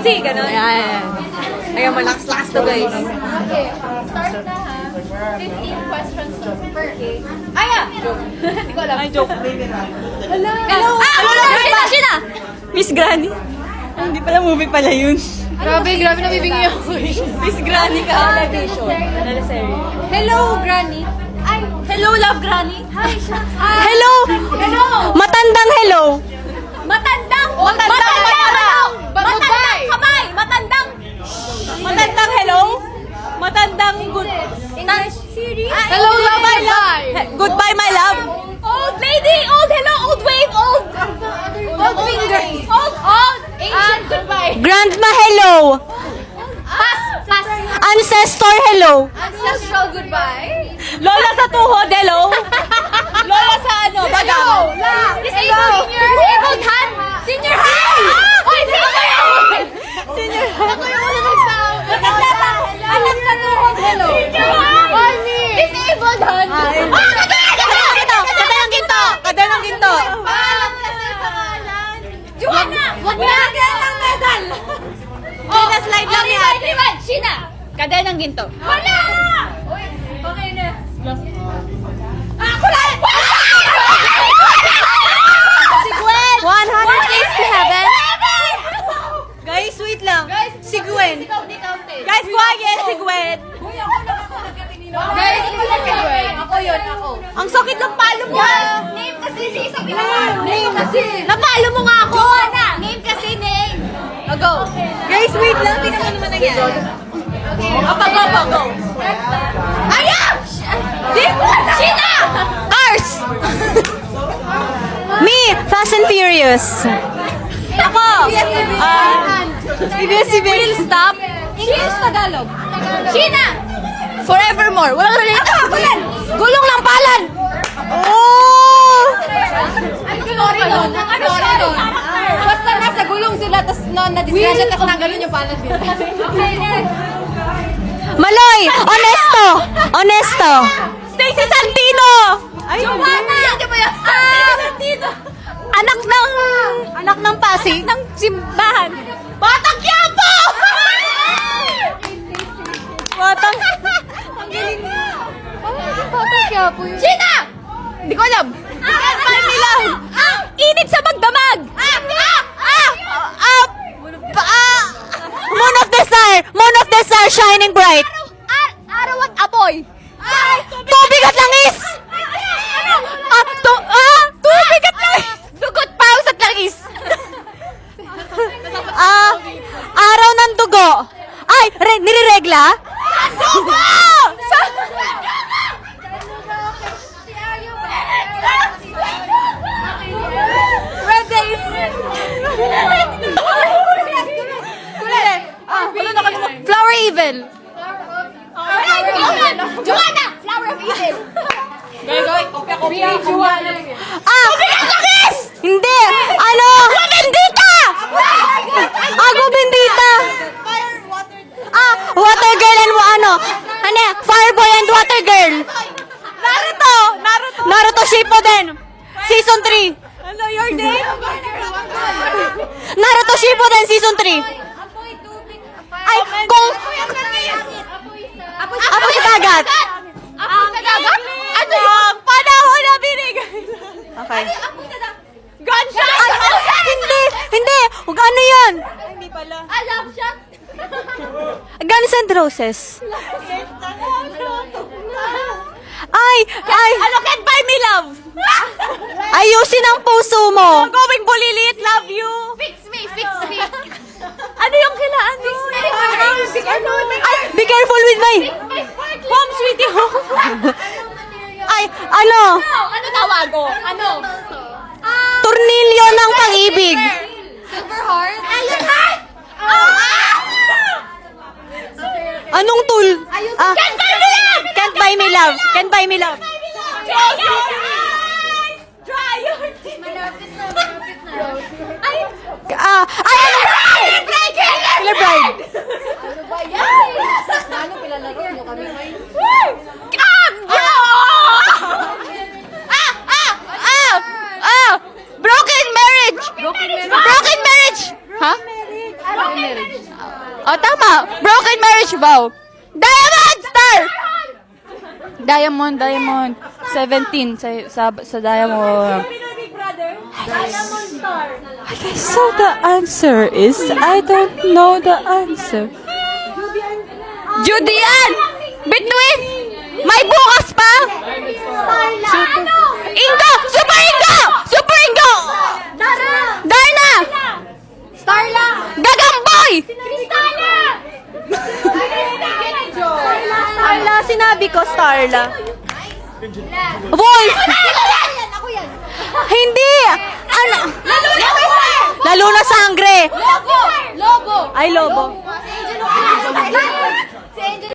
easy, gano'n. Ayan. Ayan, malakas-lakas to, guys. Okay, start na ha. 15 questions per cake. Ay, ah! Hindi ko alam. Ay, joke. Wala. Hello! Hello! Shina! Miss Granny. Ay, hindi pala movie pala yun. Grabe, nabibingi ako. Miss Granny ka. Hello, Granny. Ay, Hello, love Granny. hi, siya. Hello! Hello! Matandang hello. Matandang! Matandang Matandang! Bagbay! Kamay! Matandang! Matandang hello. Matandang good. English series? Hello, love, bye. Goodbye, my love. Old lady! Old hello! Old wave! Old! Old fingers! Old! Old! Ancient goodbye! Grandma hello. Pass! Pass! Ancestor hello. Ancestral goodbye! Lola sa tuhod hello. Lola sa ano, bagang. Disabled! Disabled hand! Senior hand! Oy! Senior hand! Senior. Ako yung una nagsound. Matanda pa! Anak sa tuhod! Hello! Senior hand! Funny! Disabled hand! Kada ng ginto. Kada ng ginto. Paalam kasi yung pangalan. Joanna! Wag na! Lagyan ng medal! Shina, slide lang yan. Rewind! Shina! Kada ng ginto. Wala! Uy, okay na. Ako lang! Si Gwen. 100 days to heaven. Guys, wait lang. Si Gwen. Guys, quiet. Si Gwen. Guys, Ako yun, ako. Ang sakit ng palo mo. Name kasi si isang pinaka. Name kasi. Napalo mo nga ako. Joanna! Name kasi, name. Go. Guys, wait lang. Tingnan mo naman nangyari. Go. Ayaw! Shina! Cars! Me, Fast and Furious. Ako. ABS-CBN. Will stop. English, Tagalog. Shina! Forevermore. Wala ka rin. Gulong ng palad. Oh! Ano story nun? Ano story nun? Basta nasa gulong sila, tapos na-disgrasya, tapos nagano'n yung palad nila. Maloy. Honesto. Stacy Santino. Ay, Joanna! Hindi ba yan? Santino! Anak ng Pasig. Ng simbahan. Batang Quiapo! Batang. Bakit kaya po yun? Shina! Hindi ko alam. Init sa magdamag! Moon of the Star shining bright. Araw at apoy! Tubig at langis. Tubig at langis. Dugot paus at langis! Araw ng dugo. Ay, nireregla? Dugo! Red days. Flower evil. Joanna! Flower of evil! Hindi. Ano? Bendita! Ako bendita. Water girl and Fire boy and water girl. Naruto Shippuden. Season 3. Ano your name? Naruto Shippuden Season 3. Ay, kung... Apo sa dagat. Apo sa dagat? Ano Ang panahon na binigay. Okay. Gunshot! Hindi. Huwag ano yan? Hindi pala. Alam siya! Guns and Roses. Ay. Ano, can't buy me love! Ayusin ang puso mo. Going bulilit, love you! Fix me! Ano yung kailangan mo? Ay, be careful with my... Home, sweetie home! Ay, ano? Ano tawag ko? Ano? Tornilyo ng pag-ibig. Silver heart? Iron heart! Anong tool? Can't buy me love! Can't buy me love. Can't buy me love. Dry your tears! Dry your tears! Malapit na. Ay! Ano? Killer Bride. Ano ba yan? Ano pilalaro nyo kami? Broken marriage. Broken marriage! Broken marriage. Ha? Broken marriage. Vow. Diamond Star! Diamond. 17 sa Diamond. Okay, so the answer is, I don't know the answer. Judian! Between! May bukas pa! Ingo! Super Ingo! Super Ingo! Darna! Starla! Gagamboy! Starla, sinabi ko, Starla. Wolf! Ako yan! Hindi! Ano? Lalo na sangre! Lobo! Ay, lobo. Si Angel.